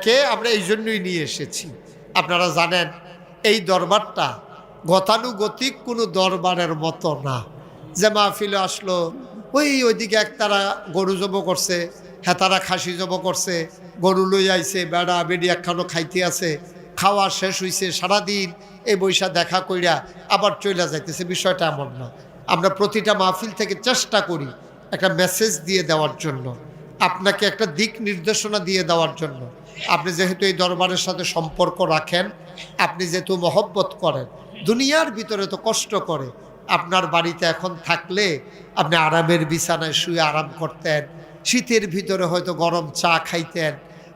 কে আমরা এই জন্যই নিয়ে এসেছি। আপনারা জানেন এই দরবারটা গতানুগতিক কোনো দরবারের মতো না যে মাহফিলে আসলো ওইদিকে একতারা গরু জব করছে, হেতারা খাসি জব করছে, গরু লই আইছে, বেড়া বেড়ি একখানো খাইতে আছে, খাওয়া শেষ হইছে, সারাদিন এই বৈশা দেখা কইরা আবার চলে যাইতেছে। বিষয়টা এমন না। আমরা প্রতিটা মাহফিল থেকে চেষ্টা করি একটা মেসেজ দিয়ে দেওয়ার জন্য, আপনাকে একটা দিক নির্দেশনা দিয়ে দেওয়ার জন্য। আপনি যেহেতু এই দরবারের সাথে সম্পর্ক রাখেন, আপনি যেহেতু মহব্বত করেন, দুনিয়ার ভিতরে তো কষ্ট করে, আপনার বাড়িতে এখন থাকলে আপনি আরামের বিছানায় শুয়ে আরাম করতেন, শীতের ভিতরে হয়তো গরম চা খাইতেন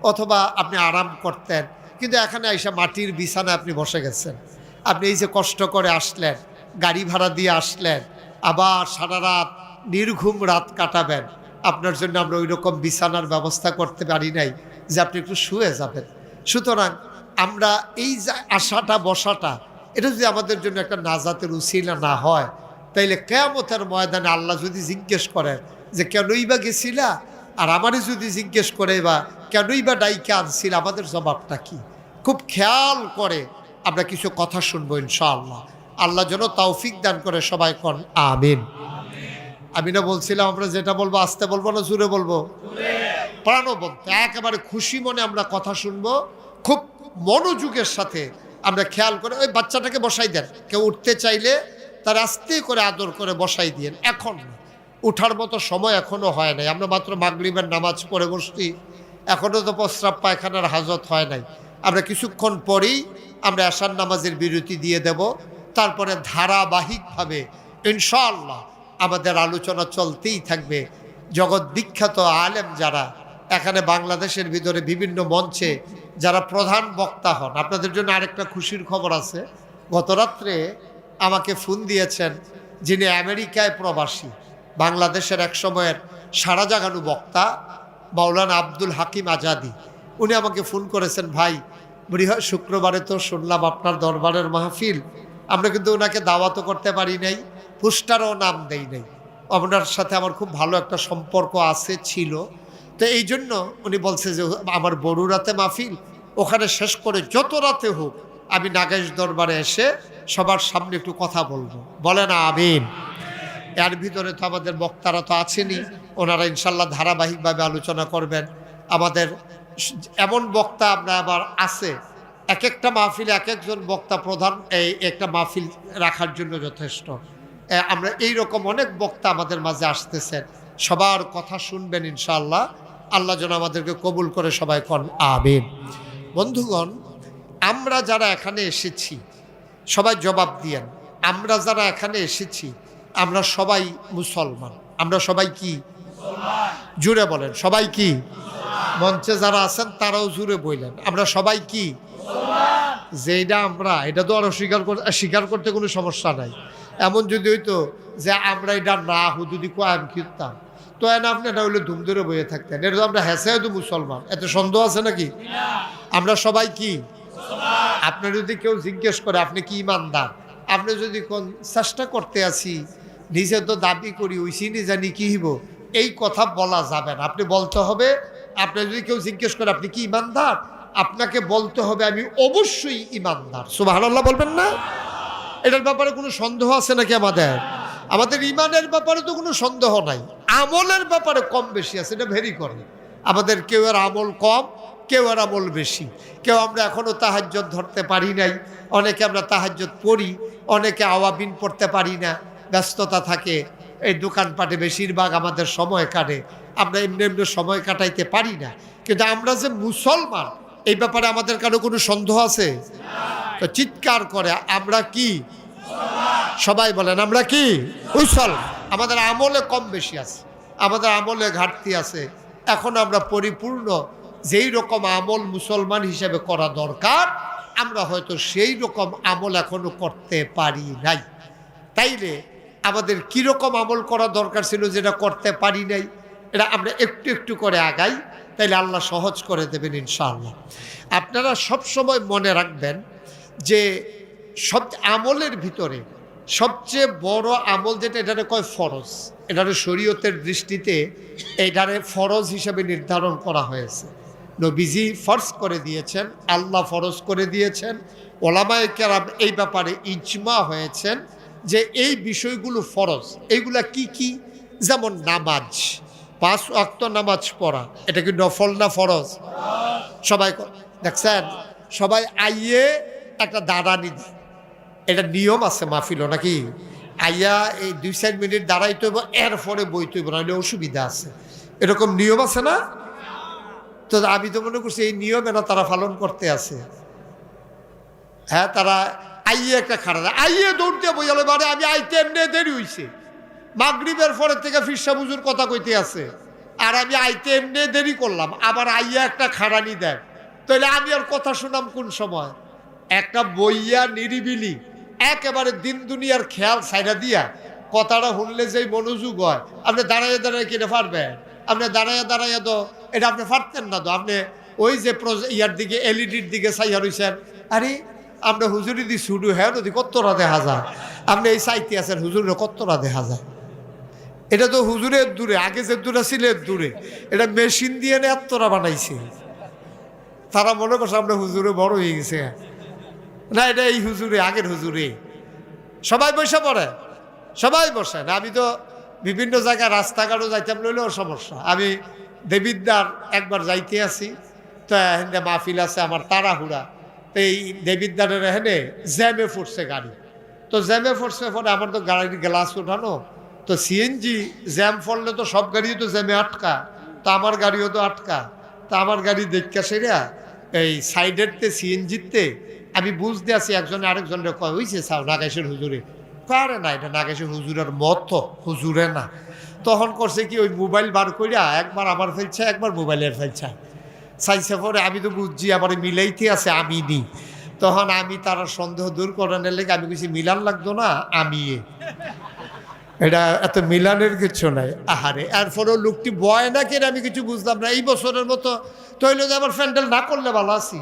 অথবা আপনি আরাম করতেন, কিন্তু এখানে এসে মাটির বিছানায় আপনি বসে গেছেন। আপনি এই যে কষ্ট করে আসলেন, গাড়ি ভাড়া দিয়ে আসলেন, আবার সারা রাত নির্ঘুম রাত কাটাবেন, আপনার জন্য আমরা ওই রকম বিছানার ব্যবস্থা করতে পারি নাই যে আপনি একটু শুয়ে যাবেন। সুতরাং আমরা এই যে আশাটা বসাটা, এটা যদি আমাদের জন্য একটা নাজাতের উসিলা না হয়, তাইলে কিয়ামতের ময়দানে আল্লাহ যদি জিজ্ঞেস করেন যে কেনই বা গেছিলা, আর আমারই যদি জিজ্ঞেস করে বা কেনই বা ডাইকে আনছিল, আমাদের জবাবটা কি? খুব খেয়াল করে আমরা কিছু কথা শুনবো ইনশাআল্লাহ। আল্লাহ যেন তৌফিক দান করে। সবাই কোন আমিন। আমি না বলছিলাম আমরা যেটা বলবো আস্তে বলবো না জোরে বলবো? প্রাণবন্ত একেবারে খুশি মনে আমরা কথা শুনবো, খুব মনোযোগের সাথে আমরা খেয়াল করে। ওই বাচ্চাটাকে বসাই দেন, কেউ উঠতে চাইলে তার আস্তে করে আদর করে বসাই দিয়েন। এখন উঠার মতো সময় এখনো হয় নাই, আমরা মাত্র মাগরিবের নামাজ পড়ে বসছি, এখনো তো প্রস্রাব পায়খানার হাজত হয় নাই। আমরা কিছুক্ষণ পরেই আমরা এশার নামাজের বিরতি দিয়ে দেব, তারপরে ধারাবাহিকভাবে ইনশাআল্লাহ আমাদের আলোচনা চলতেই থাকবে। জগৎ বিখ্যাত আলেম যারা এখানে বাংলাদেশের ভিতরে বিভিন্ন মঞ্চে যারা প্রধান বক্তা হন, আপনাদের জন্য আরেকটা খুশির খবর আছে। গতরাত্রে আমাকে ফোন দিয়েছেন যিনি আমেরিকায় প্রবাসী, বাংলাদেশের এক সময়ের সারা জাগানু বক্তা মাওলানা আব্দুল হাকিম আজাদি। উনি আমাকে ফোন করেছেন, ভাই শুক্রবারে তো শুনলাম আপনার দরবারের মাহফিল, আমরা কিন্তু ওনাকে দাওয়াতও করতে পারি নাই, পোস্টারও নাম দেই নাই। আপনার সাথে আমার খুব ভালো একটা সম্পর্ক আছে ছিল, তো এই জন্য উনি বলছে যে আমার বড়ুরাতে মাহফিল, ওখানে শেষ করে যত রাতে হোক আমি নাগেশ দরবারে এসে সবার সামনে একটু কথা বলবো। বলে না আমিন। এর ভিতরে তো আমাদের বক্তারা তো আছেনই, ওনারা ইনশাল্লাহ ধারাবাহিকভাবে আলোচনা করবেন। আমাদের এমন বক্তা আমরা আবার আছে, এক একটা মাহফিলে এক একজন বক্তা প্রধান এই একটা মাহফিল রাখার জন্য যথেষ্ট। আমরা এই রকম অনেক বক্তা আমাদের মাঝে আসতেছেন, সবার কথা শুনবেন ইনশাআল্লাহ। আল্লাহ যেন আমাদেরকে কবুল করে। সবাই কোন আমিন। বন্ধুগণ, আমরা যারা এখানে এসেছি সবাই জবাব দিয়েন, আমরা যারা এখানে এসেছি আমরা সবাই মুসলমান। আমরা সবাই কি? জুড়ে বলেন সবাই কি? মঞ্চে যারা আছেন তারাও জুড়ে বললেন আমরা সবাই কি? যেটা আমরা, এটা তো আর স্বীকার করতে কোনো সমস্যা নাই। এমন যদি হইতো যে আমরা এটা না যদি কয়েম কিনতাম, তো এনে আপনি এটা হইলে ধুম ধরে বইয়ে থাকতেন। এটা তো আমরা হেসে হয়তো মুসলমান, এতে সন্দেহ আছে নাকি? আমরা সবাই কি? আপনি যদি কেউ জিজ্ঞেস করে আপনি কি ইমানদার, আপনি যদি কোন চেষ্টা করতে আছি, নিজে তো দাবি করি ওইসি নি জানি কি হইব, এই কথা বলা যাবে না। আপনি বলতে হবে, আপনি যদি কেউ জিজ্ঞেস করে আপনি কি ইমানদার, আপনাকে বলতে হবে আমি অবশ্যই ইমানদার। সুবহানাল্লাহ বলবেন না? এটার ব্যাপারে কোনো সন্দেহ আছে নাকি? আমাদের ইমানের ব্যাপারে তো কোনো সন্দেহ নাই, আমলের ব্যাপারে কম বেশি আছে, এটা ভেরি করে। আমাদের কেউ এর আমল কম, কেউ এর আমল বেশি। কেউ আমরা এখনও তাহাজ্জুদ ধরতে পারি নাই, অনেকে আমরা তাহাজ্জুদ পড়ি, অনেকে আওয়াবিন পড়তে পারি না, ব্যস্ততা থাকে, এই দোকানপাটে বেশিরভাগ আমাদের সময় কাটে, আমরা এমনি এমনি সময় কাটাইতে পারি না। কিন্তু আমরা যে মুসলমান এই ব্যাপারে আমাদের কারো কোনো সন্দেহ আছে? তো চিৎকার করে আমরা কি? সবাই বলেন আমরা কি? মুসলমান। আমাদের আমলে কম বেশি আছে, আমাদের আমলে ঘাটতি আছে। এখন আমরা পরিপূর্ণ যেই রকম আমল মুসলমান হিসেবে করা দরকার, আমরা হয়তো সেই রকম আমল এখনো করতে পারি নাই। তাইলে আমাদের কীরকম আমল করা দরকার ছিল যেটা করতে পারি নাই, এটা আমরা একটু একটু করে আগাই, তাইলে আল্লাহ সহজ করে দেবেন ইনশাআল্লাহ। আপনারা সব সময় মনে রাখবেন যে সব আমলের ভিতরে সবচেয়ে বড় আমল যেটা, এটারে কয় ফরজ। এটারে শরীয়তের দৃষ্টিতে এটারে ফরজ হিসেবে নির্ধারণ করা হয়েছে। নবীজি ফরজ করে দিয়েছেন, আল্লাহ ফরজ করে দিয়েছেন, ওলামায়ে কেরাম এই ব্যাপারে ইজমা হয়েছেন যে এই বিষয়গুলো ফরজ। এইগুলা কি কি? যেমন নামাজ, 5 ওয়াক্ত নামাজ পড়া, এটা কি নফল না ফরজ? সবাই দেখছেন, সবাই আইয়ে একটা দাঁড়ানি দেয়, এটা নিয়ম আছে মাহফিল নাকি? আইয়া এই 2-4 মিনিট দাঁড়াইতে হইব, এরপরে বইতে হইব, নাহলে অসুবিধা আছে, এরকম নিয়ম আছে না? তো আমি তো মনে করছি এই নিয়ম এরা তারা পালন করতে আছে। হ্যাঁ, তারা আইয়ে একটা খাড়া দেয়, আইয়ে দৌড়তে বইয়ালো, মানে আমি আইতে এমনি দেরি হইছে, মাগরিবের পরের থেকে ফিরসা বুজুর কথা কইতে আছে, আর আমি আইতে এমনি দেরি করলাম, আবার আইয়া একটা খাড়ানি দেয়, তাহলে আমি আর কথা শুনাম কোন সময়? একটা বইয়া নিরিবিলি একেবারে দিন দুনিয়ার খেয়াল সাইডা দিয়া কথাটা শুনলে যেই মনোযোগ হয়, আপনি দাঁড়াইয়া দাঁড়াইয়া কিনে পারবেন? আপনি দাঁড়াইয়া দাঁড়াইয়া তো এটা আপনি পারতেন না তো। আপনি ওই যে ইয়ার দিকে এলইডির দিকে চাইয়া রয়েছেন, আরে আমরা হুজুরি দি শুরু হ্যাঁ নদী কতটা দেখা যায়, আপনি এই চাইতে আছেন হুজুরের কতটা দেখা যায়। এটা তো হুজুরের দূরে, আগে যে দূরে ছিল এর দূরে, এটা মেশিন দিয়ে এতটা বানাইছে, তারা মনে করছে আমরা হুজুরে বড় হয়ে গেছে। না, এটা এই হুজুরে, আগের হুজুরে। সবাই বসে পড়ে, সবাই বসে না। আমি তো বিভিন্ন জায়গায় রাস্তাঘাটও যাইতাম, লইলেও সমস্যা। আমি দেবিদ্দার একবার যাইতে আছি, তো এখানে মাহফিল আছে, আমার তাড়াহুড়া, তো এই দেবিদ্দারের এখানে জ্যামে ফুটছে গাড়ি, তো জ্যামে ফুটছে পরে আমার তো গাড়ির গ্লাস উঠানো, তো সিএনজি জ্যাম ফললে তো সব গাড়িও তো জ্যামে আটকা, তো আমার গাড়িও তো আটকা। তা আমার গাড়ি দেখা সেরা এই সাইডেরতে সিএনজিতে আমি বুঝতে আছি, একজনে আরেকজনের কয় হইছে সাও নাগেশের হুজুরে, কারে না এটা নাগেশের হুজুরের মত, হুজুরে না। তখন করছে কি, ওই মোবাইল বার করিয়া একবার আমার ফেলছে, একবার মোবাইলের ফেলছে, চাইছে পরে আমি তো বুঝছি আমার মিলাইতে আছে, আমি নি। তখন আমি তার সন্দেহ দূর করানোর লেগে আমি কিছু মিলান লাগতো না, আমি এটা এত মিলানের কিছু নাই। আহারে, এরপরেও লোকটি বয় না কেন আমি কিছু বুঝলাম না। এই বছরের মতো তৈল যে আবার প্যান্ডেল না করলে ভালো আছি,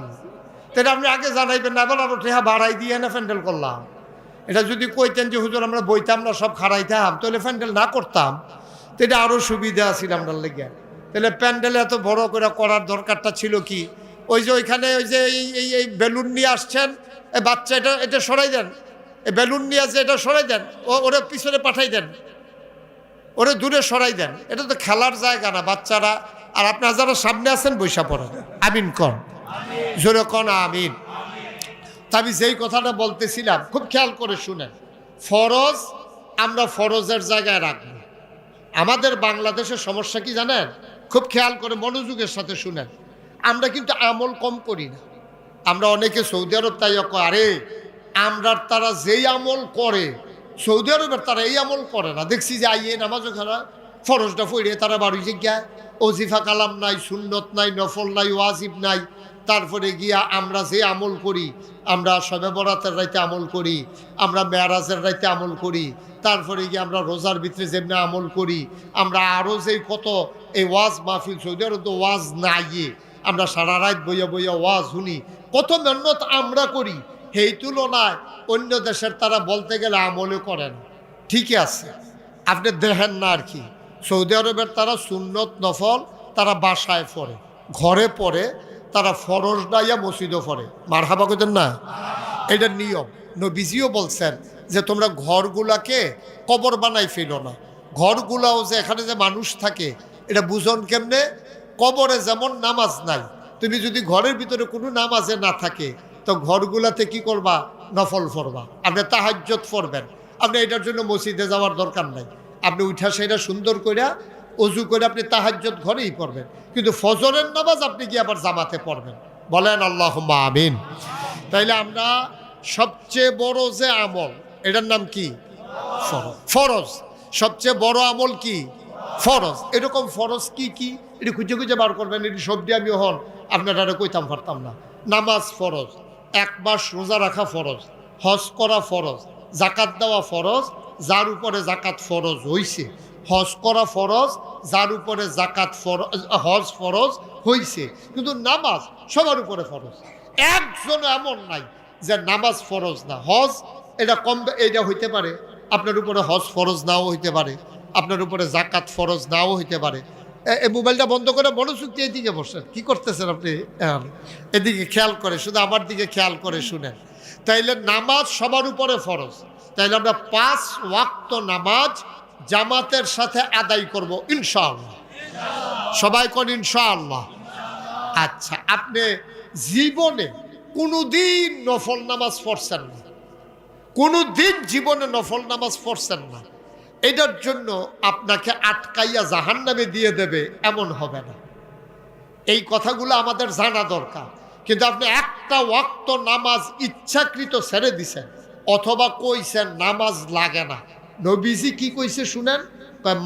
তাহলে আপনি আগে জানাইবেন না, এবার আরো টেহা বাড়াই দিয়ে না প্যান্ডেল করলাম। এটা যদি কইতেন যে হুজুর আমরা বইতাম না, সব খাড়াইতাম, তাহলে প্যান্ডেল না করতাম, তো এটা আরও সুবিধা আছিল আপনার লেগে। তাহলে প্যান্ডেল এত বড় করে করার দরকারটা ছিল কি? ওই যে ওইখানে ওই যে এই বেলুন নিয়ে আসছেন, এই বাচ্চা এটা সরাই দেন, এই বেলুন নিয়ে আসছে এটা সরাই দেন, ওরা পিছনে পাঠাই দেন, ওরা দূরে সরাই দেন। এটা তো খেলার জায়গা না, বাচ্চারা। আর আপনারা যারা সামনে আছেন বৈশা পড়েন, আমিন কন, জোরে কন আমিন। তা আমি যেই কথাটা বলতেছিলাম খুব খেয়াল করে শুনেন, ফরজ আমরা ফরজের জায়গায় রাখবো। আমাদের বাংলাদেশের সমস্যা কি জানেন? খুব খেয়াল করে মনোযোগের সাথে শুনেন, আমরা কিন্তু আমল কম করি না। আমরা অনেকে সৌদি আরব তাই আরে আমরা তারা যেই আমল করে, সৌদি আরবের তারা এই আমল করে না। দেখছি যে আইয়ে নামাজও খারা ফরজটা পড়ে তারা বাড়ি গিয়া ওজিফা কালাম নাই, সুন্নত নাই, নফল নাই, ওয়াজিব নাই। তারপরে গিয়া আমরা যে আমল করি, আমরা শবে বরাতের রাইতে আমল করি, আমরা মেয়ারাজের রাইতে আমল করি, তারপরে গিয়ে আমরা রোজার ভিতরে যেমনি আমল করি, আমরা আরও যে কত এই ওয়াজ মাহফিল, সৌদি আরব তো ওয়াজ নাই, আমরা সারা রাত বইয়া বইয়া ওয়াজ শুনি, কত মেহনত আমরা করি। সেই তুলনায় অন্য দেশের তারা বলতে গেলে আমলে করেন। ঠিকই আছে, আপনি দেখেন না আর কি, সৌদি আরবের তারা সুন্নত নফল তারা বাসায় পড়ে, ঘরে পড়ে, তারা ফরজ ডাইয়া মসজিদও পড়ে। মারহাবা কইতেন না? এটা নিয়ম। নবীজিও বলছেন যে তোমরা ঘরগুলাকে কবর বানাই ফেলো না। ঘরগুলাও যে এখানে যে মানুষ থাকে এটা বুঝন কেমনে? কবরে যেমন নামাজ নাই, তুমি যদি ঘরের ভিতরে কোনো নামাজে না থাকে তো ঘরগুলাতে কি করবা? নফল পড়বা, আপনি তাহাজ্জুদ পড়বেন। আপনি এটার জন্য মসজিদে যাওয়ার দরকার নাই, আপনি উঠা সেটা সুন্দর করে অজু করে আপনি তাহাজ্জুদ ঘরেই পড়বেন। কিন্তু ফজরের নামাজ আপনি কি আবার জামাতে পড়বেন? বলেন আল্লাহুম্মা আমিন। তাইলে আমরা সবচেয়ে বড় যে আমল, এটার নাম কি? ফরজ। সবচেয়ে বড় আমল কি? ফরজ। এরকম ফরজ কি কি এটি খুঁজে খুঁজে বার করবেন। এটি সবজি আমি হন আপনারা কইতাম পারতাম না। নামাজ ফরজ, 1 মাস রোজা রাখা ফরজ, হজ করা ফরজ, জাকাত দেওয়া ফরজ, যার উপরে জাকাত ফরজ হইছে, হজ করা ফরজ, যার উপরে জাকাত ফরজ, হজ ফরজ হইছে। কিন্তু নামাজ সবার উপরে ফরজ, একজন এমন নাই যে নামাজ ফরজ না। হজ এটা কম, এটা হইতে পারে আপনার উপরে হজ ফরজ নাও হইতে পারে, আপনার উপরে জাকাত ফরজ নাও হইতে পারে, এই মোবাইলটা বন্ধ করে মনোযোগ দিয়ে এদিকে বসেন। কি করতেছেন আপনি? এদিকে খেয়াল করে, শুধু আমার দিকে খেয়াল করে শুনেন। তাইলে নামাজ সবার উপরে ফরজ। তাইলে আমরা 5 ওয়াক্ত নামাজ জামাতের সাথে আদায় করব ইনশাআল্লাহ। সবাই কোন ইনশাআল্লাহ? আচ্ছা, আপনি জীবনে কোনোদিন নফল নামাজ পড়ছেন না, কোনোদিন জীবনে নফল নামাজ পড়ছেন না, এটার জন্য আপনাকে আটকাইয়া জাহান্নামে দিয়ে দেবে এমন হবে না। এই কথাগুলো আমাদের জানা দরকার। কিন্তু আপনি একটা ওয়াক্ত নামাজ ইচ্ছাকৃত ছেড়ে দিছেন, অথবা কইছেন নামাজ লাগে না। নবীজি কি কইছে শুনেন,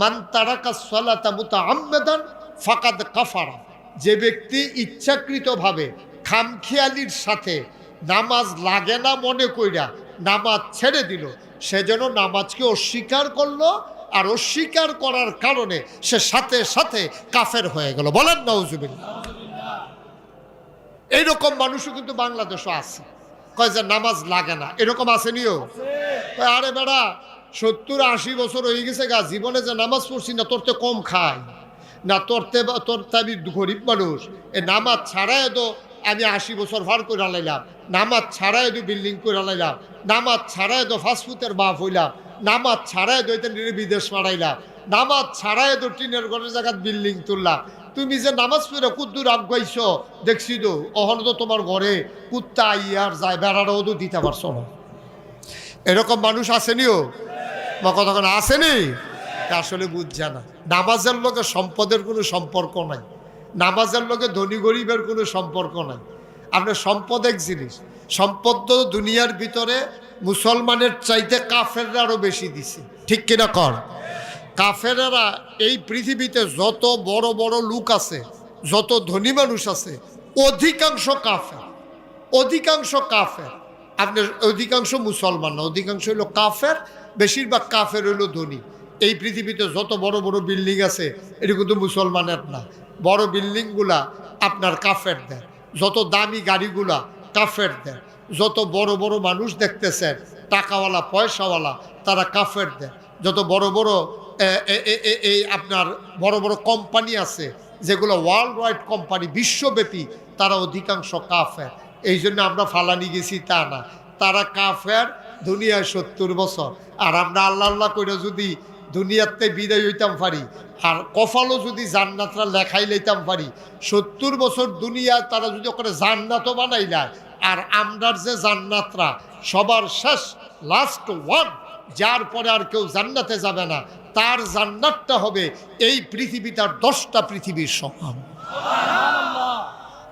মান তারাকা সালাতা মুতাআম্মাদান ফাকাদ কাফারা। যে ব্যক্তি ইচ্ছাকৃতভাবে খামখেয়ালির সাথে নামাজ লাগে না মনে কইরা নামাজ ছেড়ে দিল, সে যেন নামাজকে অস্বীকার করলো, আর অস্বীকার করার কারণে সে সাথে সাথে কাফের হয়ে গেল। বলেন নাউজুবিল্লাহ। এইরকম মানুষও কিন্তু বাংলাদেশও আছে, কয় যে নামাজ লাগে না, এরকম আসেনিও। আরে বেড়া, 70-80 বছর হয়ে গেছে গা, জীবনে যে নামাজ পড়ছি না, তোরতে কম খাই না, তোরতে আমি গরিব মানুষ। এ নামাজ ছাড়াই তো আমি 80 বছর ভার করে লাইলাম, নামাজ ছাড়াই তো বিল্ডিং করে লাইলাম, নামাজ ছাড়াই তো ফাস্টফুডের বাপ হইলাম, নামাজ ছাড়াই তো এটা বিদেশ মারাইলাম, নামাজ ছাড়াই তো টিনের ঘরের জায়গায় বিল্ডিং তুললাম। তুমি যে নামাজ পড়ে কুদ্দুর আগাইছ দেখছি তো, অহন তো তোমার ঘরে কুত্তা আইয়ার যায়, বেড়াটাও তো দিতে পারছো না। এরকম মানুষ আসেনিও বা কতক্ষণ আসেনি? আসলে বুঝছে না। নামাজের লোকে সম্পদের কোনো সম্পর্ক নাই, নামাজের লোকে ধনী গরিবের কোনো সম্পর্ক নাই। আপনার সম্পদ এক জিনিস, সম্পদ তো দুনিয়ার ভিতরে মুসলমানের চাইতে কাফেররা আরও বেশি দিছে, ঠিক কিনা কর? কাফেরেরা এই পৃথিবীতে যত বড় বড় লোক আছে, যত ধনী মানুষ আছে, অধিকাংশ কাফের, অধিকাংশ কাফের। আপনার অধিকাংশ মুসলমান না, অধিকাংশ হইল কাফের, বেশিরভাগ কাফের হইল ধনী। এই পৃথিবীতে যত বড় বড় বিল্ডিং আছে, এটা কিন্তু মুসলমানের না। বড় বিল্ডিংগুলা আপনার কাফের দেয়, যত দামি গাড়িগুলা কাফের দেয়, যত বড় বড় মানুষ দেখতেছেন টাকাওয়ালা পয়সাওয়ালা, তারা কাফের দেয়। যত বড় বড় এই আপনার বড় বড় কোম্পানি আছে, যেগুলো ওয়ার্ল্ড ওয়াইড কোম্পানি, বিশ্বব্যাপী, তারা অধিকাংশ কাফের। এই জন্য আমরা ফালানি গেছি তা না, তারা কাফের দুনিয়ায় 70 বছর। আর আমরা আল্লাহ আল্লাহ করে যদি দুনিয়াতে বিদায় হইতাম পারি, আর কপালও যদি জান্নাতরা লেখাই লইতাম পারি, 70 বছর দুনিয়া তারা যদি ওখানে জান্নাতও বানাইলায়, আর আমরার যে জান্নাতরা সবার শেষ লাস্ট ওয়ান, যার পরে আর কেউ জান্নাতে যাবে না, তার জান্নাতটা হবে এই পৃথিবীটার 10টা পৃথিবীর সমান।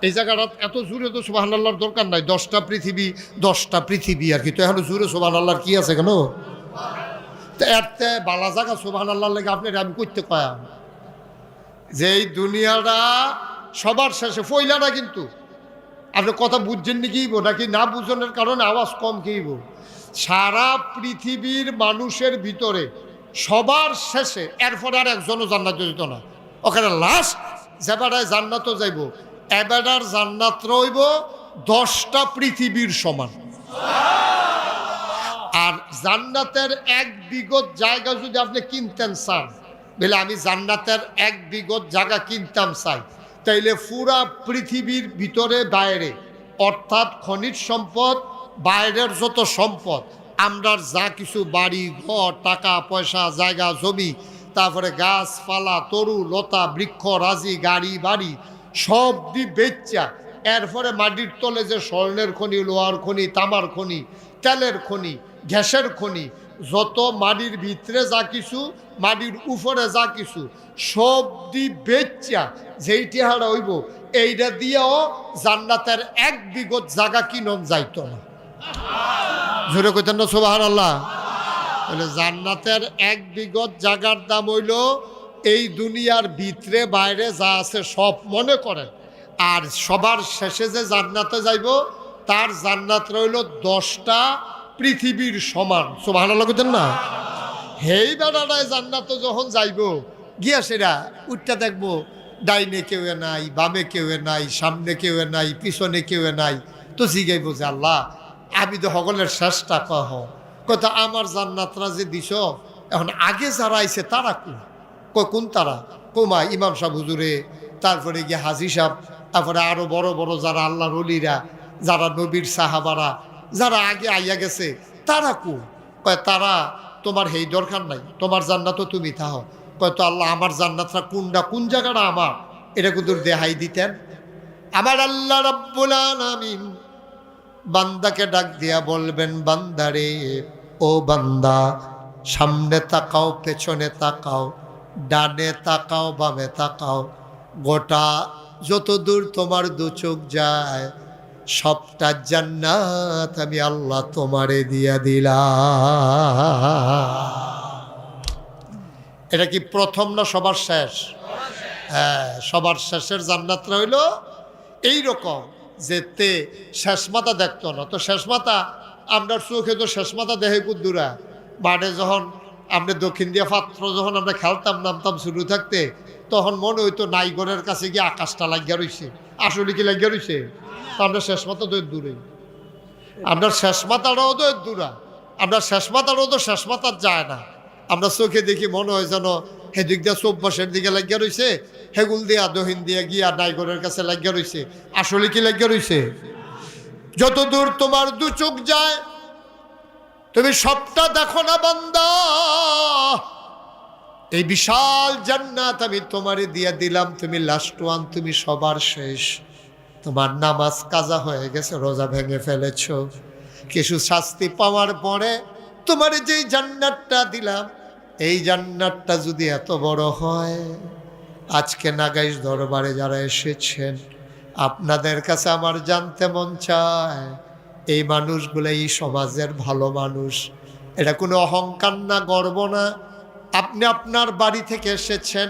এই জায়গাটা এত জোরে তো সুবহানাল্লাহর দরকার নাই, 10টা পৃথিবী, 10টা পৃথিবী আর কি। তো এখন জোরে সুবহানাল্লাহর কি আছে কেন? তো এরতে বালা জায়গা সুবহানাল্লাহর লেগে আপনার আমি করতে কয়াম যে এই দুনিয়াটা সবার শেষে ফইলা না। কিন্তু আপনি কথা বুঝছেন নি কিইব, নাকি না বুঝনের কারণে আওয়াজ কম কিইব? সারা পৃথিবীর মানুষের ভিতরে সবার শেষে এরপরে আর একজনও জান্নাত যেত না, ওখানে লাস্ট যে বেড়ায় জান্নাতও যাইব, এবেড়ার জান্নাত রইব 10টা পৃথিবীর সমান। আর জান্নাতের 1 বিঘত জায়গা যদি আপনি কিনতেন চান, বলে আমি জান্নাতের 1 বিঘত জায়গা কিনতাম চাই, তাইলে পুরা পৃথিবীর ভিতরে বাইরে, অর্থাৎ খনিজ সম্পদ, বাইরের যত সম্পদ, আমরা যা কিছু বাড়ি ঘর, টাকা পয়সা, জায়গা জমি, তারপরে গাছপালা, তরু লতা, বৃক্ষ রাজি, গাড়ি বাড়ি, সব দিয়ে বেচা, এরপরে মাটির তলে যে স্বর্ণের খনি, লোহার খনি, তামার খনি, তেলের খনি, গ্যাসের খনি, যত মাটির ভিতরে যা কিছু, মাটির উপরে যা কিছু, সব দিয়ে বেচা যেইটি হারা হইব, এইটা দিয়েও জান্নাতের 1 বিঘত জায়গা কিনন যাইত না। জোরে কইতেন না সুবহানাল্লাহ? তাহলে জান্নাতের 1 বিঘত জায়গার দাম হইল এই দুনিয়ার ভিতরে বাইরে যা আছে সব, মনে করেন। আর সবার শেষে যে জান্নাতে যাইব, তার জান্নাত রইল 10টা পৃথিবীর সমান। সুবহানাল্লাহ কইতেন না? হেই বেড়াটায় জান্নাতে যখন যাইব, গিয়া সেরা উঠটা দেখবো ডাইনে কেউ নাই, বামে কেউ নাই, সামনে কেউ নাই, পিছনে কেউ নাই। তো জিগাইব যে আল্লাহ, আমি তো সকলের শেষটা কহ কথা, আমার জান্নাতরা যে দিছ, এখন আগে যারা আইছে তারা কোন তারা? কোমা ইমাম সাহেব হুজুরে, তারপরে গিয়ে হাজি সাহেব, তারপরে আরো বড় বড় যারা আল্লাহর ওলিরা, যারা নবীর সাহাবারা, যারা আগে আইয়া গেছে, তারা কয় তারা তোমার হেই দরকার নাই, তোমার জান্নাত তুমি তাহ। কয় তো আল্লাহ আমার জান্নাতটা কোন জায়গাটা আমার, এটা কিন্তু দেখাই দিতেন। আমার আল্লাহ রাব্বুল আলামিন বান্দাকে ডাক দিয়া বলবেন, বান্দারে ও বান্দা, সামনে তাকাও, পেছনে তাকাও, ডানে তাকাও, বামে তাকাও, গোটা যত দূর তোমার দু চোখ যায় সবটা জান্নাত আমি আল্লাহ তোমারে দিয়া দিলাম। এটা কি প্রথম না সবার শেষ? হ্যাঁ, সবার শেষের জান্নাতটা হইল এইরকম যেতে শেষ মাথা দেখতো না। তো শেষ মাথা আপনার চোখে তো শেষ মাথা দেখে কুদ্দুরা মাঠে যখন আমরা দক্ষিণ দিয়া পাত্র যখন আমরা খেলতাম নামতাম শুরু থাকতে, তখন মনে হইতো নাইগরের কাছে গিয়ে আকাশটা লাগিয়া রইছে। আসলে কি লাগিয়া রইছে? তো আমরা শেষ মাথা তো দূরে, আপনার শেষ মাথাটাও তো দূরা, আপনার শেষ মাথাটাও তো শেষ মাথার যায় না। আমরা চোখে দেখি মনে হয় যেন হেদিক দিয়া চৌবাসের দিকে লাগিয়া রইছে, হেগুল দিয়া দহিন দিয়া গিয়া নাইগরের কাছে লাগিয়া রইছে। আসলে কি লাগিয়া রইছে? যত দূর তোমার দু চোখ যায় তুমি সবটা দেখো না বান্দা, এই বিশাল জান্নাত আমি তোমারে দিয়া দিলাম, তুমি লাস্ট ওয়ান, তুমি সবার শেষ। তোমার নামাজ কাজা হয়ে গেছে, রোজা ভেঙে ফেলেছ, কিছু শাস্তি পাওয়ার পরে তোমারে যেই জান্নাতটা দিলাম, এই জান্নাতটা যদি এত বড় হয়, আজকে নাগাইশ দরবারে যারা এসেছেন আপনাদের কাছে আমার জানতে মন চায়, এই মানুষগুলো এই সমাজের ভালো মানুষ, এটা কোনো অহংকার না, গর্ব না। আপনি আপনার বাড়ি থেকে এসেছেন,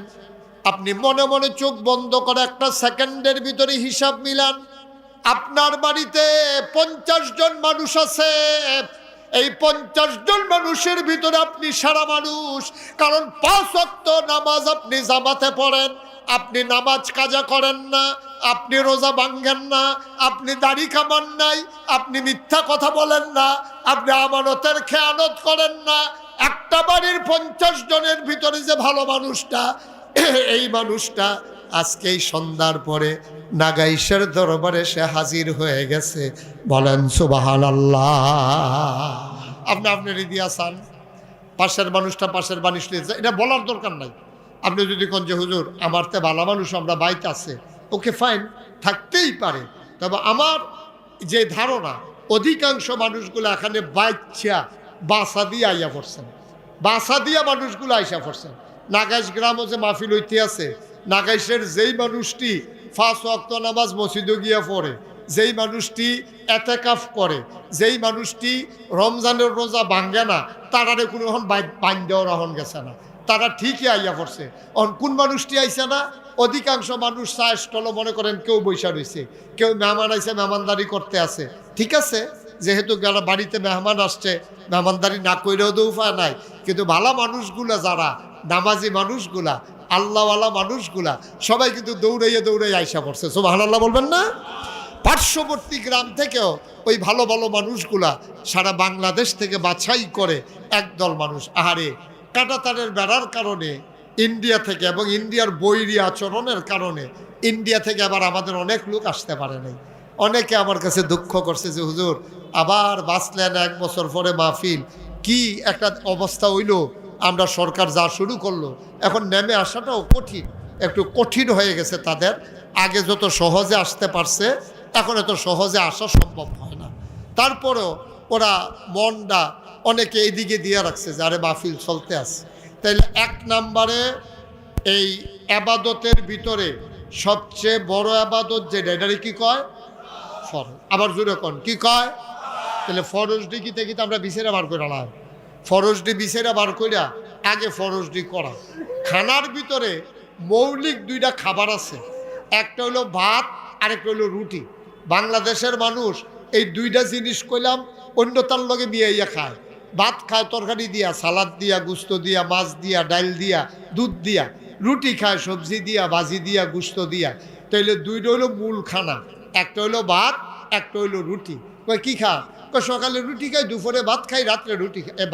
আপনি মনে মনে চোখ বন্ধ করে একটা সেকেন্ডের ভিতরে হিসাব মিলান, আপনার বাড়িতে 50 জন মানুষ আছে, এই 50 জন মানুষের ভিতরে আপনি সারা মানুষ। কারণ 5 ওয়াক্ত নামাজ আপনি জামাতে পড়েন, আপনি নামাজ কাজা করেন না, আপনি রোজা ভাঙ্গেন না, আপনি দাড়ি কামান নাই, আপনি মিথ্যা কথা বলেন না, আপনি আমানতের খেয়ানত করেন না। একটা বাড়ির 50 জনের ভিতরে যে ভালো মানুষটা, এই মানুষটা আজকে এই সন্ধ্যার পরে নাগাইশের দরবারে সে হাজির হয়ে গেছে। বলেন সুবহানাল্লাহ। আপনি আপনার দিয়া চান পাশের মানুষটা পাশের মানুষ, এটা বলার দরকার নাই। আপনি যদি কোন যে হুজুর আমার তে ভালো মানুষ আমরা বাইতে আছে, ওকে ফাইন, থাকতেই পারে। তবে আমার যে ধারণা অধিকাংশ মানুষগুলো এখানে বাসা দিয়ে আইয়া পড়ছেন, বাসা দিয়া মানুষগুলো আইসা পড়ছেন। নাগাইশ গ্রামও যে মাহফিল হইতে আছে, নাগাইশের যেই মানুষটি 5 ওয়াক্ত নামাজ মসজিদে গিয়া পড়ে, যেই মানুষটি এতেকাফ করে, যেই মানুষটি রমজানের রোজা ভাঙ্গে না, তারারে কোনো এখন বাইন্দেও রহন গেছে না, তারা ঠিকই আইয়া পড়ছে। কোন মানুষটি আইসে না? অধিকাংশ মানুষ চা স্টলও মনে করেন কেউ বৈশা রয়েছে, কেউ মেহমান আইসে, মেহমানদারি করতে আছে। ঠিক আছে, যেহেতু যারা বাড়িতে মেহমান আসছে, মেহমানদারি না কইরেও তো উপায় নাই। কিন্তু ভালো মানুষগুলা, যারা নামাজি মানুষগুলা, আল্লাহওয়ালা মানুষগুলা, সবাই কিন্তু দৌড়াইয়া আইসা পড়ছে। সুবহানাল্লাহ বলবেন না? পার্শ্ববর্তী গ্রাম থেকেও ওই ভালো ভালো মানুষগুলা সারা বাংলাদেশ থেকে বাছাই করে একদল মানুষ। আহারে, কাঁটাতারের বেড়ার কারণে ইন্ডিয়া থেকে এবং ইন্ডিয়ার বৈরী আচরণের কারণে ইন্ডিয়া থেকে আবার আমাদের অনেক লোক আসতে পারে নাই। অনেকে আমার কাছে দুঃখ করছে যে হুজুর আবার বাঁচলেন, 1 বছর পরে মাহফিল, কি একটা অবস্থা হইল, আমরা সরকার যা শুরু করলো, এখন নেমে আসাটাও কঠিন, একটু কঠিন হয়ে গেছে তাদের। আগে যত সহজে আসতে পারছে, এখন এত সহজে আসা সম্ভব হয় না। তারপরেও ওরা মনটা অনেকে এইদিকে দিয়ে রাখছে যে আরে মাহফিল চলতে আছে। তাইলে 1 নম্বরে এই আবাদতের ভিতরে সবচেয়ে বড় আবাদত যেটা, এটারে কি কয়? ফরজ। আবার জোরে কোন কি কয়? তাহলে ফরজটি কি থেকে আমরা বিচারে বার করে আলাম, ফরজটি বিচারে বার কইরা আগে ফরজটি করা। খানার ভিতরে মৌলিক 2টা খাবার আছে, একটা হলো ভাত, আরেকটা হলো রুটি। বাংলাদেশের মানুষ এই 2টা জিনিস কইলাম অন্যতার লগে মিয়াইয়া খায়। ভাত খায় তরকারি দিয়া, সালাদ দিয়া, গুস্ত দিয়া, মাছ দিয়া, ডাল দিয়া, দুধ দিয়া। রুটি খায় সবজি দিয়া, ভাজি দিয়া, গুস্ত দিয়া। তাইলে 2টা হলো মূল খানা, একটা হলো ভাত, একটা হলো রুটি। কয় কি খা? কয় সকালে রুটি খাই, দুপুরে ভাত খাই, রাত্রে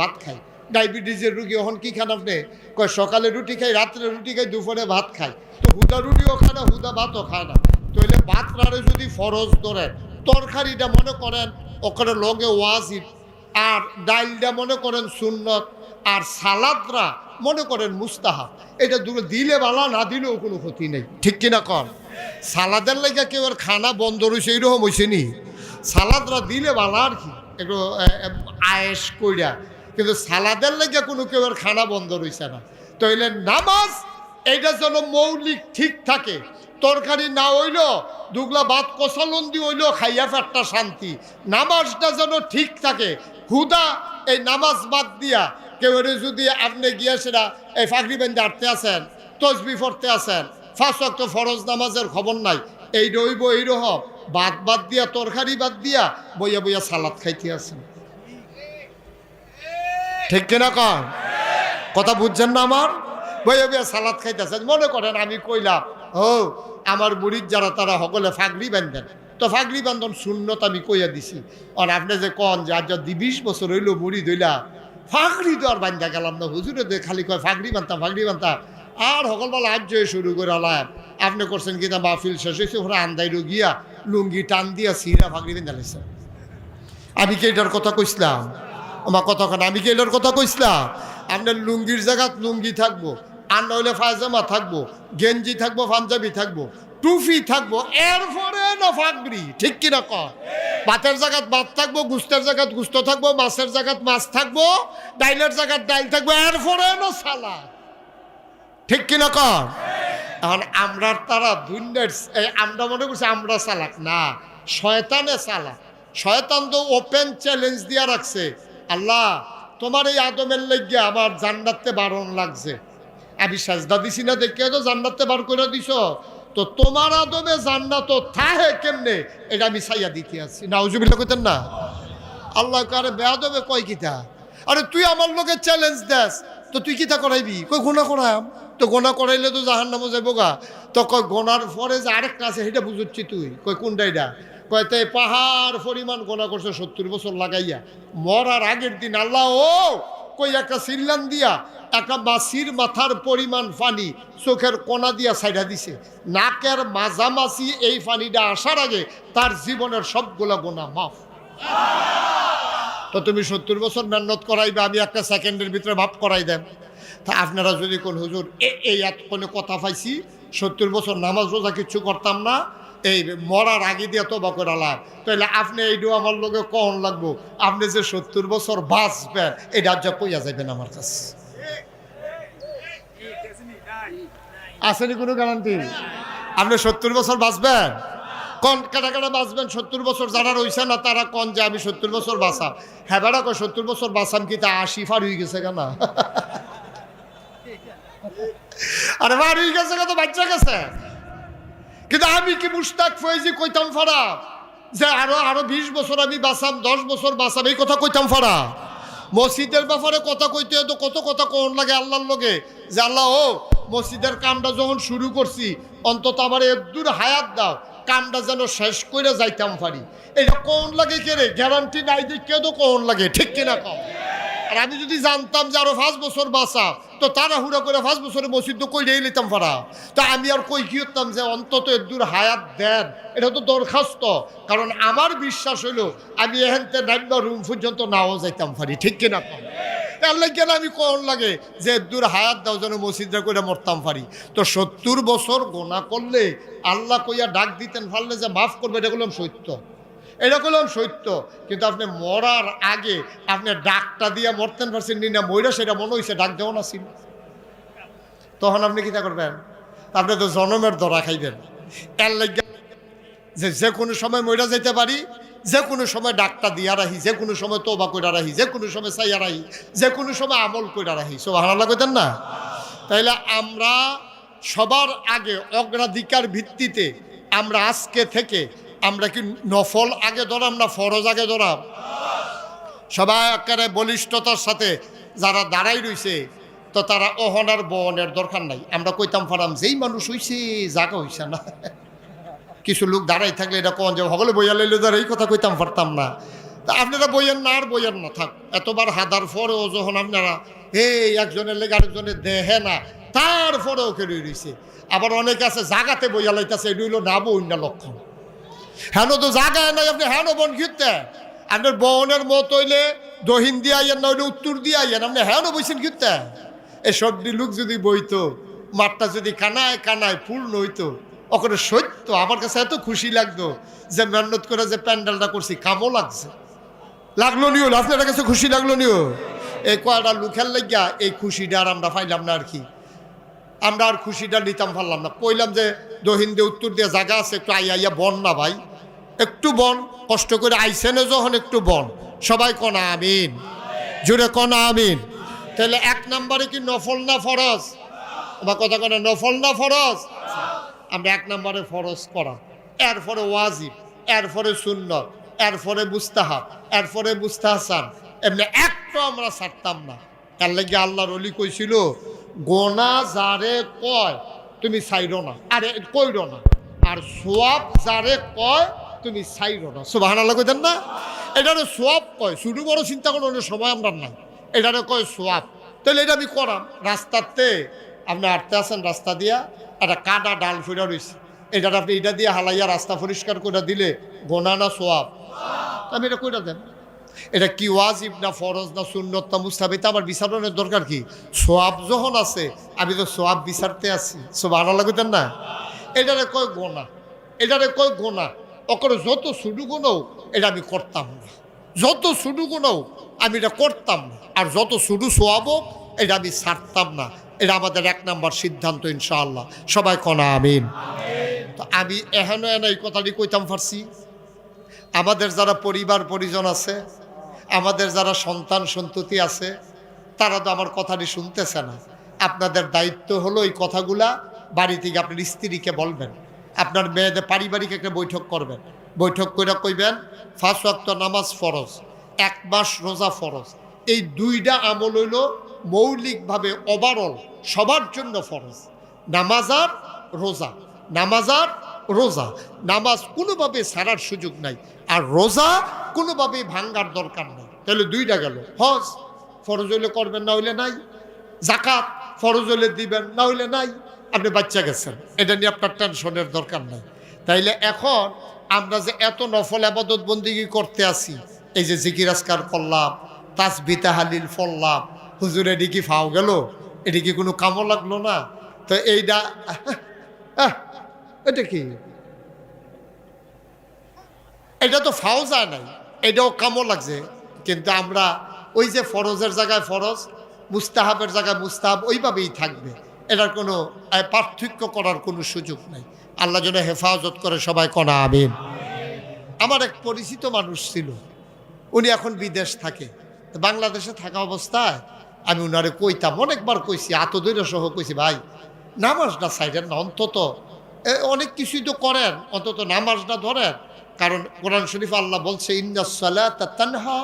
ভাত খাই। ডায়াবেটিসের রুগী এখন কি খান আপনি? কয় সকালে রুটি খাই, রাত্রে রুটি খাই, দুপুরে ভাত খাই। তো হুদা রুটিও খায় না, হুদা ভাতও খায় না। তাহলে ভাত রাড়ে যদি ফরজ ধরেন, তরকারিটা মনে করেন ওখানে লগে ওয়াজিব, আর ডাইলটা মনে করেন সুন্নত, আর সালাদরা মনে করেন মুস্তাহাব। এটা দুটো দিলে বালা, না দিলেও কোনো ক্ষতি নেই, ঠিক কিনা কর? সালাদের লেগে কেউ আর খানা বন্ধ রয়েছে এইরকম হয়েছে নি? সালাদরা দিলে বালা আর কি, একটু আয়েস কইরা, কিন্তু সালাদের লেগে কোনো কেউ আর খানা বন্ধ রয়েছে না। তাইলে নামাজ এইটা যেন মৌলিক ঠিক থাকে। তরকারি না হইল, দুগলা ভাত কষালন্দি হইল, খাইয়া ফেরটা শান্তি। নামাজটা যেন ঠিক থাকে। হুদা এই নামাজ বাদ দিয়া কেউ যদি আপনি গিয়া সেটা এই ফাগরি বেঁধে আটতে আছেন, তসবি পড়তে আছেন, 5 ওয়াক্ত ফরজ নামাজের খবর নাই, এই রইব এইরকম বাদ দিয়া, তরকারি বাদ দিয়া বইয়া বইয়া সালাদ খাইতে আছেন, ঠিক কিনা কন? কথা বুঝছেন না আমার? বইয়া বইয়া সালাদ খাইতে আছেন। মনে করেন আমি কইলাম, ও আমার মুরিদ যারা তারা সকলে ফাগরি বান্ধেন, তো ফাগরি বান্ধন শূন্যত আমি কইয়া দিছি। আর আপনি যে কন যে আজ যদি 20 বছর হইল মুরিদ হইলা, ফাগরি তো আর বান্ধা গেলাম না, হুজুরে খালি কয় ফাগরি বানতাম, ফাগরি বানতাম, আর সকলবেলা আজ শুরু করে আলাম। আপনি করছেন কি না, মাহফিল শেষ হয়েছে, ওরা আন্দাইল গিয়া লুঙ্গি টান দিয়া সিরা ফাগরি বেঁধে লাইছেন। আমি কি এটার কথা কইসলাম? আমার কথা কেন, আমি কি এটার কথা কইসলাম? আপনার লুঙ্গির জায়গাত লুঙ্গি থাকবো, আর নইলে পায়জামা থাকবো, গেঞ্জি থাকবো, পাঞ্জাবি থাকবো, টুপি থাকবো, এরপরে না ফাগরি, ঠিক কিনা কয়? ভাতের জায়গাত ভাত থাকবো, গুস্তের জায়গাত গুস্ত থাকবো, মাছের জায়গাত মাছ থাকবো, ডাইলের জায়গাত ডাইল থাকবো, এরপরে না সালাদ, ঠিক কিনা কয়? এখন আমরা তারা দুনিয়ার আমরা মনে করছি আমরা চালাক না, শয়তানে চালাক। শয়তান তো ওপেন চ্যালেঞ্জ দিয়া রাখছে, আল্লাহ তোমার এই আদমের লেগে আমার জান্নাতে বারণ লাগছে, আমি সাজদা দিছি না দেখে তো জান্নাতে বার করে দিছ, তো তোমার আদমে জান্নাত থাহে কেমনে এটা আমি চাইয়া দিতে আছি। নাউজুবিল্লাহ কইতেন না? আল্লাহ কারে বেয়াদবে কয় কিতা, আরে তুই আমার লোকে চ্যালেঞ্জ দেস, তো তুই কিতা করাইবি? কই গোনা করাম, তো গোনা করাইলে তো জাহান্নামে যাবো গা। তো কয় গোনার পরে যে আরেকটা আছে সেটা বুঝুচ্ছি তুই, কই কোনটা এটা? কয় তাই পাহাড় পরিমাণ গোনা করছে 70 বছর লাগাইয়া, মরার আগের দিন আল্লাহ ও কই একটা সিল্লান দিয়া একটা মাছির মাথার পরিমাণ পানি চোখের কোনা দিয়া ছাইড়া দিছে, নাকের মাঝামাছি এই পানিটা আসার আগে তার জীবনের সবগুলা গোনা মাফ। তো তুমি 70 বছর মেহনত করাইবে, আমি একটা সেকেন্ডের ভিতরে মাফ করাই দেন। তা আপনারা যদি কোন হুজুর এই এত কোনো কথা পাইছি, 70 বছর নামাজ রোজা কিচ্ছু করতাম না, এই মরার আগে দিয়ে তো বকরালাম, তাহলে আপনি এইটাও আমার লোকে কখন লাগবো, আপনি যে 70 বছর বাঁচবেন এটা যা কইয়া যাবেন আমার কাছে আসেনি কোনো গ্যারান্টি? আপনি 70 বছর বাঁচবেন? কন কাটা কাটা বাঁচবেন 70 বছর? যারা রয়েছে না তারা কন যে আমি 70 বছর বাঁচাম। হ্যাঁ বেড়া কয় 70 বছর বাঁচাম কি তা 80 পার হয়ে গেছে কেন? আরে পার হয়ে গেছে কত বাচ্চা গেছে, কিন্তু আমি কি মুশতাক ফয়েজি কইতাম ফারা যে আরো 20 বছর আমি বাঁচাম, 10 বছর বাঁচাম, এই কথা কইতাম ফারা? মসজিদের ব্যাপারে কথা কইতে তো কত কথা কোন লাগে আল্লাহর লগে, যে আল্লাহ ও মসজিদের কামটা যখন শুরু করছি অন্তত আমার একদূর হায়াত দাও, কামটা যেন শেষ করে যাইতাম পারি। এটা কোন লাগে কে রে? গ্যারান্টি নাই দেখে তো কোন লাগে, ঠিক কিনা কম? আর আমি যদি জানতাম যে আরো 5 বছর বাঁচা, তো তারা হুড়া করে 5 বছরে মসজিদ তো কইরেই নিতাম পারা। তা আমি আর কই কি করতাম যে অন্তত একদূর হায়াত দেন, এটা তো দরখাস্ত। কারণ আমার বিশ্বাস হইল আমি এহেনতে নাইবা রুম পর্যন্ত নাও যাইতাম পারি, ঠিক কিনা কম? এর লাগে আমি কোন লাগে যে দূর হায়াত দাও যেন মসজিদরা করে মরতাম পারি। তো 70 বছর গোনা করলে আল্লাহ কইয়া ডাক দিতেন পারলে যে মাফ করবে, এটা করলাম সত্য, এটা করলাম সত্য। কিন্তু আপনি মরার আগে আপনি ডাকটা দিয়ে মরতেন পারছেন না, মইরা সেটা মনে হয়েছে ডাক দেওয়া না ছিল, তখন আপনি কী করবেন? আপনি তো জনমের ধরা খাইবেন। এর লাগে যে কোনো সময় মইরা যেতে পারি, যে কোনো সময় ডাকটা দিয়া রাখি, যে কোনো সময় তোবা কইরা রাখি, যে কোনো সময় চাইয়া রাখি, যে কোনো সময় আমল কইরা রাখি। সুবহানাল্লাহ কইতেন না? তাইলে আমরা সবার আগে অগ্রাধিকার ভিত্তিতে আমরা আজকে থেকে আমরা কি নফল আগে ধরাম না ফরজ আগে ধরাম? সবাই একেবারে বলিষ্ঠতার সাথে যারা দাঁড়াই রইছে, তো তারা অহনার বনের দরকার নাই। আমরা কইতাম পারাম যেই মানুষ হইছে জাগা হইছে না। কিছু লোক দাঁড়াই থাকলে এটা কোন যে হগলে বইয়া লইলে ধর এই কথা কইতাম পারতাম না। তা আপনারা বইয়েন না আর বইয়েন না, থাক। এতবার হাদার পরেও যখন আপনারা একজনের লেগে আরেকজনের দেহে না, তারপরেও কেড়ে রয়েছে। আবার অনেক আছে জাগাতে বইয়া লাইতেছে, এটি হইল না বই না লক্ষণ। হেন তো জাগায় নাই, আপনি হেন বোন ঘিরতে আপনার বোনের মত হইলে দহিন দিয়ে আইয়েন, না হইলে উত্তর দিয়ে আইয়েন, আপনি হেন বইছেন ঘিরতে। এই সবটি লোক যদি বইতো, মাঠটা যদি কানায় কানায় পূর্ণ হইতো, ওখানে সত্য আমার কাছে এত খুশি লাগতো যে মেহনত করে যে প্যান্ডেলটা করছি, কামও লাগছে। লাগলো নিও, আপনার কাছে খুশি লাগলো নিও? এই কয়টা লোকের লাগিয়া এই খুশিটা আর আমরা পাইলাম না আর কি, আমরা আর খুশিটা নিতাম পারলাম না। কইলাম যে দহিন দিয়ে উত্তর দিয়ে জায়গা আছে, একটু আইয়া বন না ভাই, একটু বন, কষ্ট করে আইসেনে যখন একটু বন। সবাই কনা আমিন, জুড়ে কনা আমিন। তাহলে 1 নম্বরে কি নফল না ফরজ? আমার কথা কনা, নফল না ফরজ? আমরা 1 নম্বরে ফরজ করা, এরপরে ওয়াজিব, এরপরে সুন্নত, এরপরে মুস্তাহাব, এরপরে মুস্তাহসান, এমনি একটা আমরা ছাড়তাম না। তার লাগে আল্লাহর ওলি কইছিল, গোনা যারে কয় তুমি ছাইরো না, আরে কইরো না, আর সোয়াব যারে কয় তুমি ছাইরো না। সুবহানাল্লাহ কইতেন না? এটারে সোয়াব কয়, শুধু বড় চিন্তা করার সময় আমরা নাই, এটারে কয় সোয়াব। তাহলে এটা আমি করাম। রাস্তাতে আপনি হাঁটতে আসেন, রাস্তা দিয়া একটা কাদা ডাল ফিরা রয়েছে, এটার আপনি এটা দিয়ে হালাইয়া রাস্তা পরিষ্কার করে দিলে গোনা না সোয়াব? আমি এটা কইরা দেন। এটা কি ওয়াজিব না ফরজ না সুন্নত না মুস্তাহাব, এটা আমার বিচারণের দরকার কি? সোয়াব যখন আছে, আমি তো সোয়াব বিচারতে আছি। সুবহানাল্লাহ কইতেন না? এটারে কয় গোনা, এটারে কয় গোনা। ওকে যত শুরু গুণও এটা আমি করতাম না, যত শুরু গুণও আমি এটা করতাম না, আর যত শুরু সোয়াব এটা আমি ছাড়তাম না। এটা আমাদের 1 নম্বর সিদ্ধান্ত ইনশাআল্লাহ। সবাই কনা আমিন। তো আমি এহেন এই কথাটি কইতাম পারছি। আমাদের যারা পরিবার পরিজন আছে, আমাদের যারা সন্তান সন্ততি আছে, তারা তো আমার কথাটি শুনতেছে না। আপনাদের দায়িত্ব হলো এই কথাগুলা বাড়ি থেকে আপনার স্ত্রীকে বলবেন, আপনার মেয়েদের পারিবারিক একটা বৈঠক করবেন। বৈঠক করে কইবেন 5 ওয়াক্ত নামাজ ফরজ, 1 মাস রোজা ফরজ। এই 2টা আমল হইল মৌলিকভাবে ওভারঅল সবার জন্য ফরজ। নামাজ আর রোজা, নামাজ আর রোজা। নামাজ কোনোভাবে ছাড়ার সুযোগ নাই, আর রোজা কোনোভাবেই ভাঙ্গার দরকার নেই। তাহলে 2টা গেল। হজ ফরজ হইলে করবেন, না হইলে নাই। জাকাত ফরজ হইলে দিবেন, না হইলে নাই। আপনি বাচ্চা গেছেন, এটা নিয়ে আপনার টেনশনের দরকার নাই। তাইলে এখন আমরা যে এত নফল আবাদত বন্দিগি করতে আসি, এই যে জিকির আজকার করলাম, তাসবিহ তাহলিল পড়লাম, হুজুর এটি কি ফাও গেল? এটি কি কোনো কামও লাগলো না? তো এইটা এটা কি? এটা তো ফাও যায় নাই, এটাও কামও লাগছে। কিন্তু আমরা ওই যে ফরজের জায়গায় ফরজ, মুস্তাহাবের জায়গায় মুস্তাহাব ওইভাবেই থাকবে। এটার কোনো পার্থক্য করার কোনো সুযোগ নাই। আল্লাহ যেন হেফাজত করে। সবাই কনা আমিন। আমার এক পরিচিত মানুষ ছিল, উনি এখন বিদেশ থাকে। বাংলাদেশে থাকা অবস্থায় আমি উনারে কইতাম, অনেকবার কইছি, আতদৈর্য সহ কইছি, ভাই নামাজটা সাইডেন না, অন্তত অনেক কিছুই তো করেন, অন্তত নামাজটা ধরেন। কারণ কোরআন শরীফ আল্লাহ বলছে, ইন্নাস সালাতা তানহা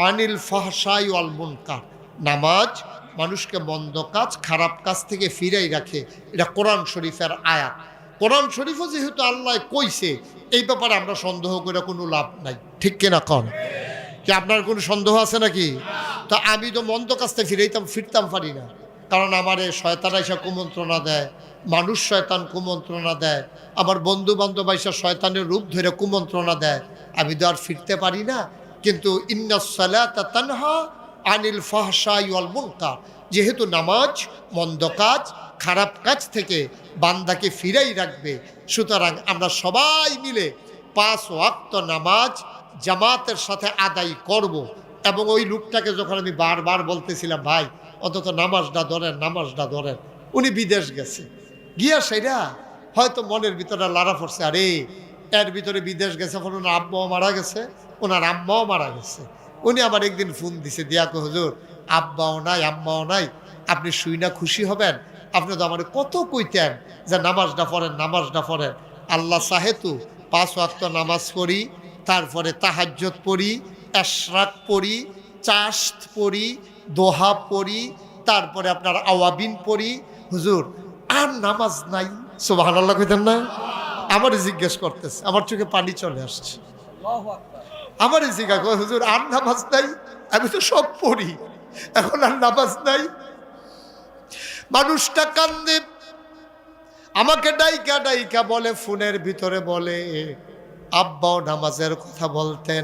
আনিল ফাহশাই ওয়াল মুনকার। নামাজ মানুষকে মন্দ কাজ, খারাপ কাজ থেকে ফিরাই রাখে। এটা কোরআন শরীফের আয়াত। কোরআন শরীফও যেহেতু আল্লাহ কইছে, এই ব্যাপারে আমরা সন্দেহ করে কোনো লাভ নাই। ঠিক কিনা কন? কি আপনার কোনো সন্দেহ আছে নাকি? তো আমি তো মন্দ কাজ থেকে ফিরতাম পারি না, কারণ আমার শয়তান আইসা কুমন্ত্রণা দেয়, মানুষ শয়তান কুমন্ত্রণা দেয়, আমার বন্ধু বান্ধব আইসা শয়তানের রূপ ধরে কুমন্ত্রণা দেয়। আমি তো আর ফিরতে পারি না। কিন্তু ইন্নাস সালাতা তানহা আনিল ফাহশাই ওয়াল মুনকার, যেহেতু নামাজ মন্দ কাজ, খারাপ কাজ থেকে বান্দাকে ফিরাই রাখবে, সুতরাং আমরা সবাই মিলে 5 ওয়াক্ত নামাজ জামাতের সাথে আদায় করব। এবং ওই লোকটাকে যখন আমি বারবার বলতেছিলাম, ভাই অন্তত নামাজটা ধরেন, নামাজটা ধরেন, উনি বিদেশ গেছে। গিয়া সেটা হয়তো মনের ভিতরে লাড়া পড়ছে, আরে এর ভিতরে বিদেশ গেছে, এখন ওনার আব্বাও মারা গেছে, ওনার আম্মাও মারা গেছে। উনি আমার একদিন ফোন দিছে, দিয়াকে, হুজুর আব্বাও নাই আম্মাও নাই, আপনি শুই না খুশি হবেন? আপনি তো আমার কত কইতেন যে নামাজটা পড়েন, নামাজটা পড়েন। আল্লাহ সাহেতু 5 ওয়াক্ত নামাজ পড়ি, তারপরে তাহাজ্জুদ পড়ি, এশরাক পড়ি, চাশত পড়ি, দোহা পড়ি, তারপরে আপনার আওয়াবিন পড়ি। হুজুর আর নামাজ নাই? সুবহানাল্লাহ কইতেন না? আমার জিজ্ঞেস করতেছে, আমার চোখে পানি চলে আসছে। আমার জিজ্ঞা কয় হুজুর আর নামাজ নাই? আমি তো সব পড়ি, এখন আর নামাজ নাই। মানুষটা কান্দে, আমাকে ডাইকা ডাইকা বলে, ফোনের ভিতরে বলে আব্বাও নামাজের কথা বলতেন,